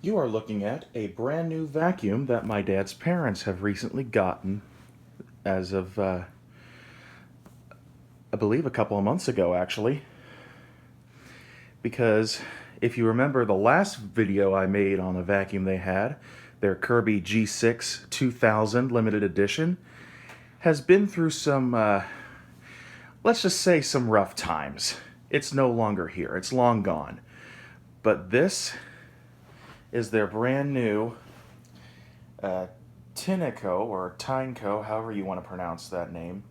You are looking at a brand new vacuum that my dad's parents have recently gotten as of, I believe, a couple of months ago, actually. Because if you remember the last video I made on a vacuum they had, their Kirby G6 2000 limited edition, has been through some, let's just say some rough times. It's no longer here. It's long gone. But this is their brand new Tineco, or Tineco, however you want to pronounce that name,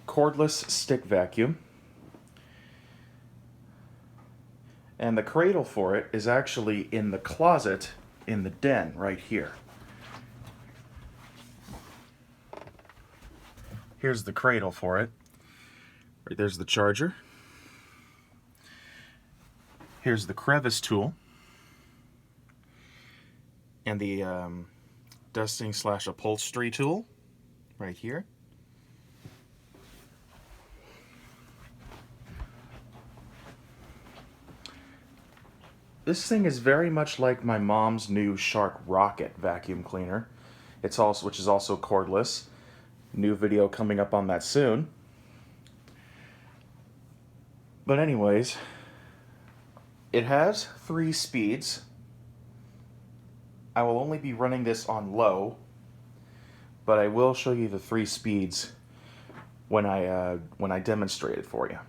cordless stick vacuum. And the cradle for it is actually in the closet in the den right here. Here's the cradle for it. Right there's the charger. Here's the Crevice tool. And the dusting / upholstery tool right here. This thing is very much like my mom's new Shark Rocket vacuum cleaner. Which is also cordless. New video coming up on that soon. But anyways, it has 3 speeds. I will only be running this on low, but I will show you the 3 speeds when I demonstrate it for you.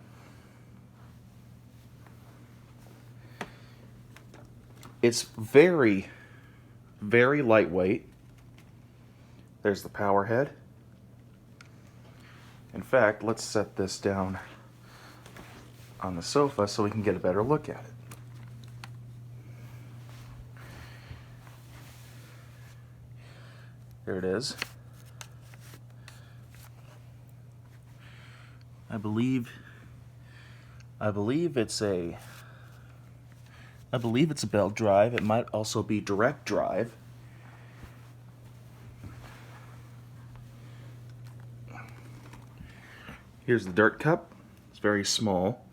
It's very, very lightweight. There's the Powerhead. In fact, let's set this down on the sofa so we can get a better look at it. There it is. I believe it's a belt drive. It might also be direct drive. Here's the dirt cup. It's very small.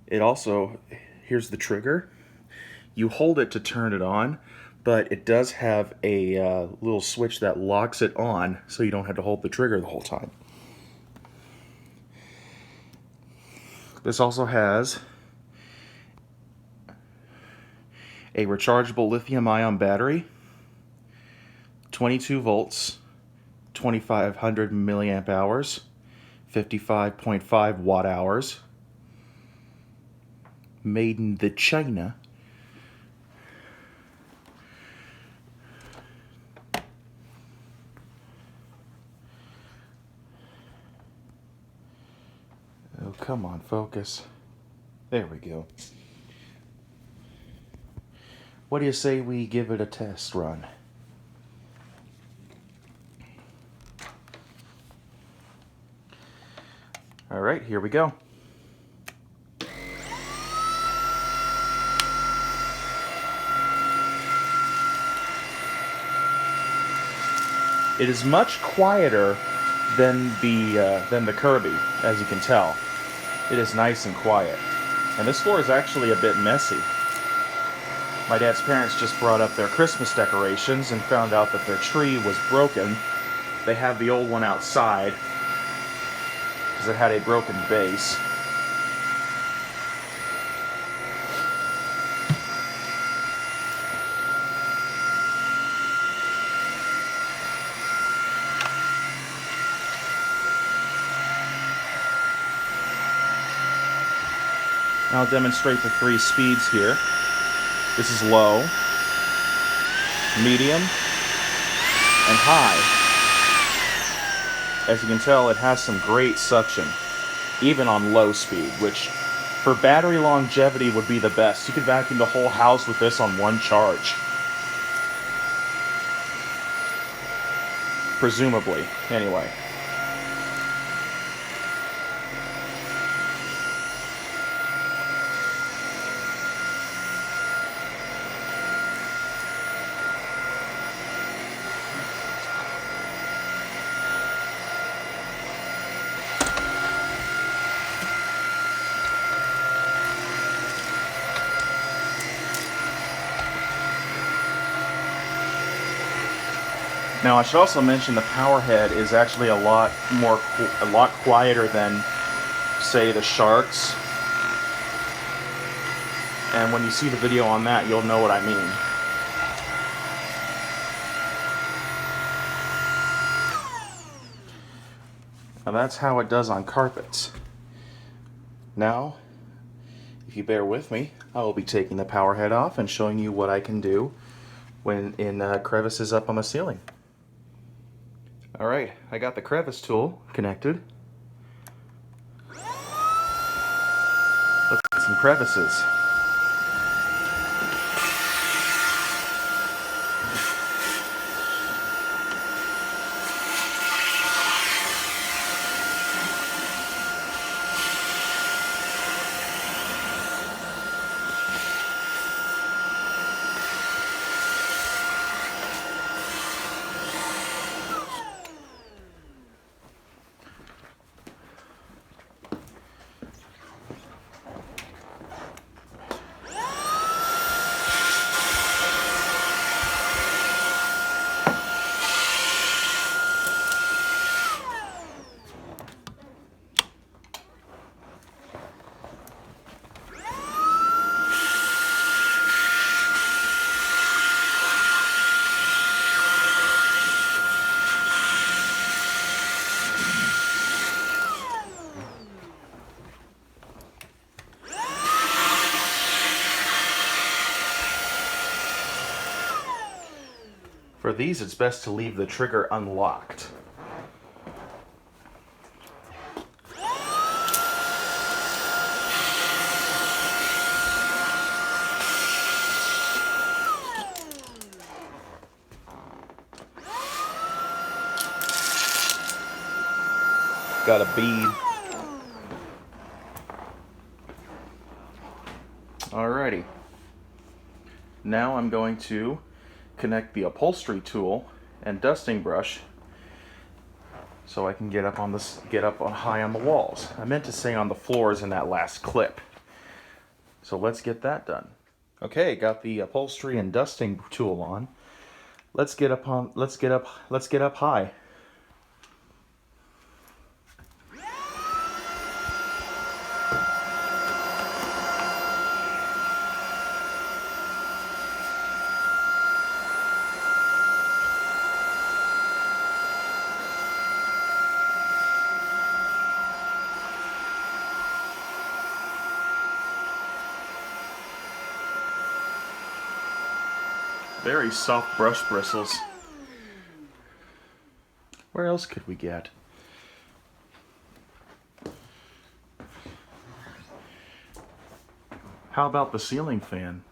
Here's the trigger. You hold it to turn it on, but it does have a little switch that locks it on so you don't have to hold the trigger the whole time. This also has a rechargeable lithium-ion battery, 22 volts, 2500 milliamp hours, 55.5 watt hours, made in the China. Oh, come on, focus. There we go. What do you say we give it a test run? All right, here we go. It is much quieter than the Kirby, as you can tell. It is nice and quiet. And this floor is actually a bit messy. My dad's parents just brought up their Christmas decorations and found out that their tree was broken. They have the old one outside because it had a broken base. I'll demonstrate the 3 speeds here. This is low, medium, and high. As you can tell, it has some great suction, even on low speed, which for battery longevity would be the best. You could vacuum the whole house with this on one charge. Presumably, anyway. Now I should also mention the Powerhead is actually a lot quieter than, say, the Sharks. And when you see the video on that, you'll know what I mean. Now that's how it does on carpets. Now, if you bear with me, I will be taking the Powerhead off and showing you what I can do when in crevices up on the ceiling. Alright, I got the crevice tool connected. Let's get some crevices. For these, it's best to leave the trigger unlocked. Got a bead. Alrighty. Now I'm going to connect the upholstery tool and dusting brush so I can get up high on the walls. I meant to say on the floors in that last clip. So let's get that done. Okay, got the upholstery and dusting tool on. Let's get up high. Very soft brush bristles. Where else could we get? How about the ceiling fan?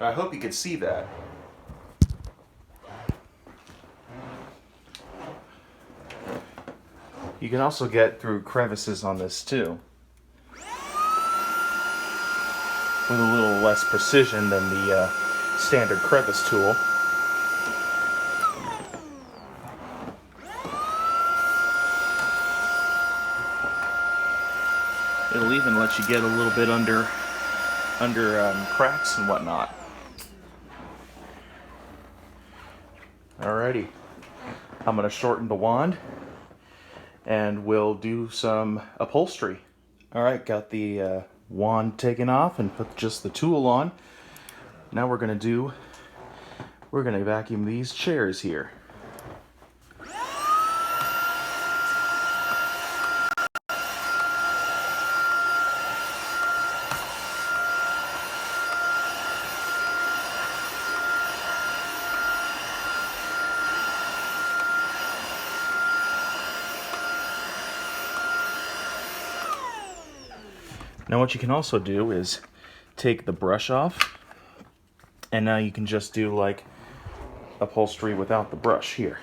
I hope you could see that. You can also get through crevices on this too, with a little less precision than the standard crevice tool. It'll even let you get a little bit under cracks and whatnot. Alrighty, I'm going to shorten the wand and we'll do some upholstery. Alright, got the wand taken off and put just the tool on. Now we're going to vacuum these chairs here. Now what you can also do is take the brush off, and now you can just do like upholstery without the brush here.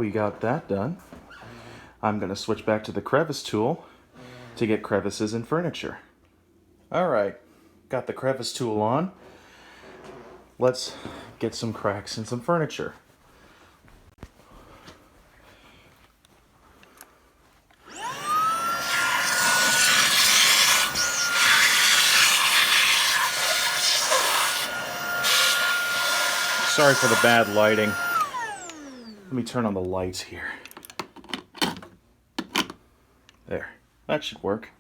we got that done, I'm going to switch back to the crevice tool to get crevices in furniture. Alright, got the crevice tool on. Let's get some cracks in some furniture. Sorry for the bad lighting. Let me turn on the lights here. There, that should work.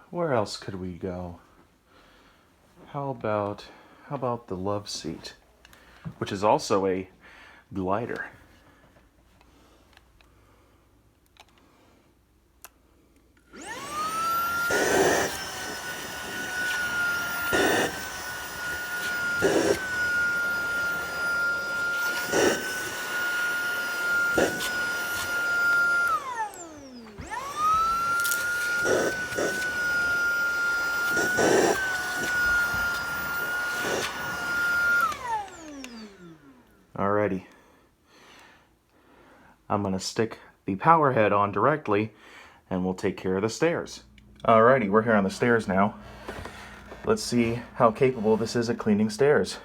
Where else could we go? How about the love seat, which is also a glider. Alrighty. I'm going to stick the power head on directly and we'll take care of the stairs. Alrighty, we're here on the stairs now. Let's see how capable this is at cleaning stairs.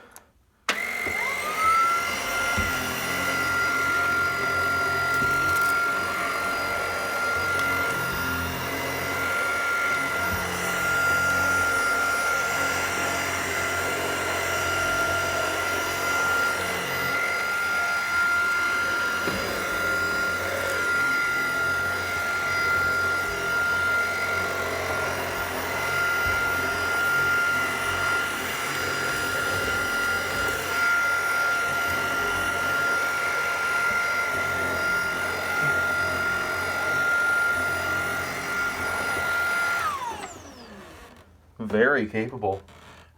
Very capable.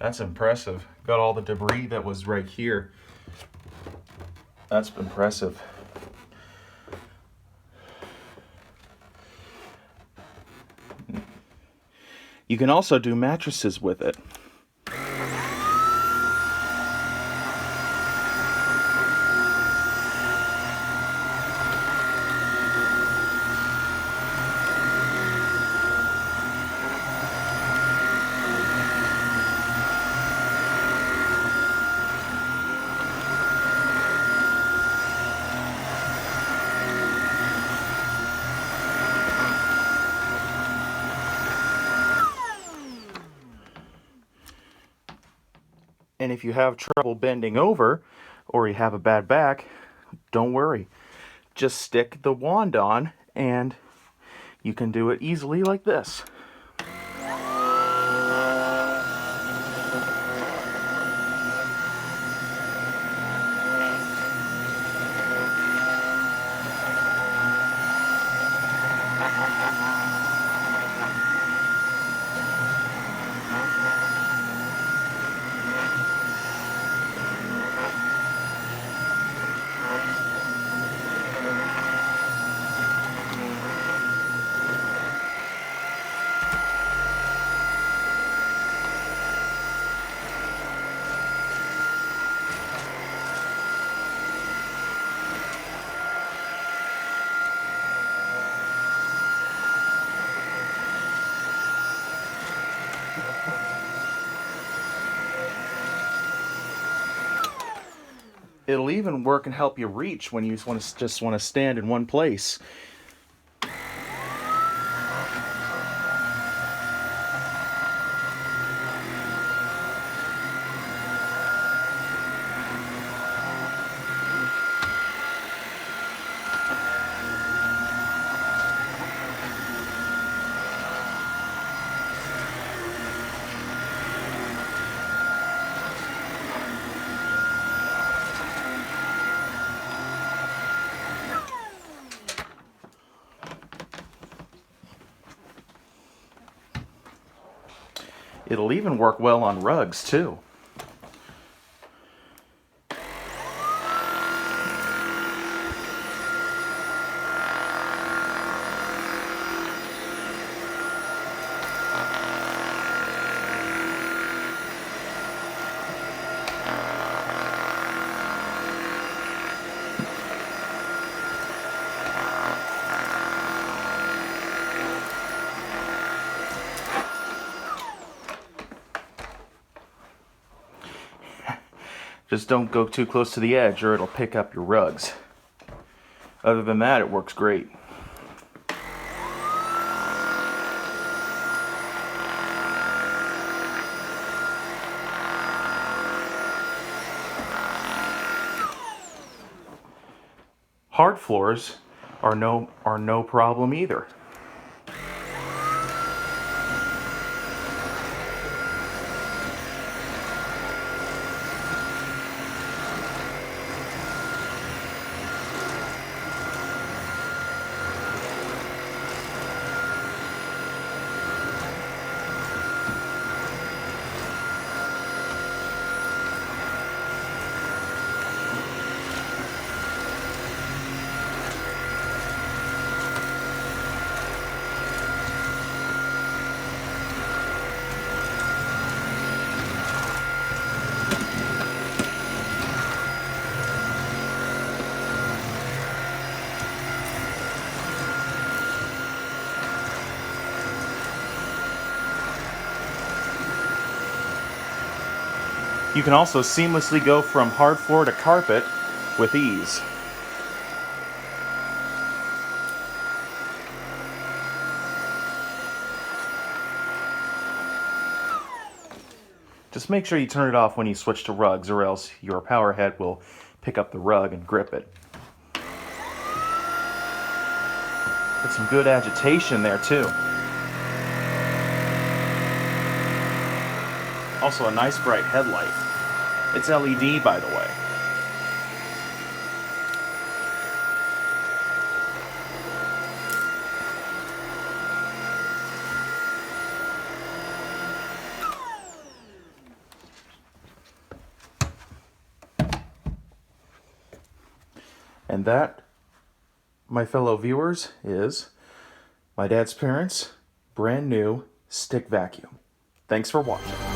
That's impressive. Got all the debris that was right here. That's impressive. You can also do mattresses with it. And if you have trouble bending over, or you have a bad back, don't worry. Just stick the wand on, and you can do it easily like this. It'll even work and help you reach when you just want to stand in one place. It'll even work well on rugs, too. Just don't go too close to the edge or it'll pick up your rugs. Other than that, it works great. Hard floors are no problem either. You can also seamlessly go from hard floor to carpet with ease. Just make sure you turn it off when you switch to rugs, or else your Powerhead will pick up the rug and grip it. Get some good agitation there too. Also a nice bright headlight. It's LED, by the way. And that, my fellow viewers, is my dad's parents' brand new stick vacuum. Thanks for watching.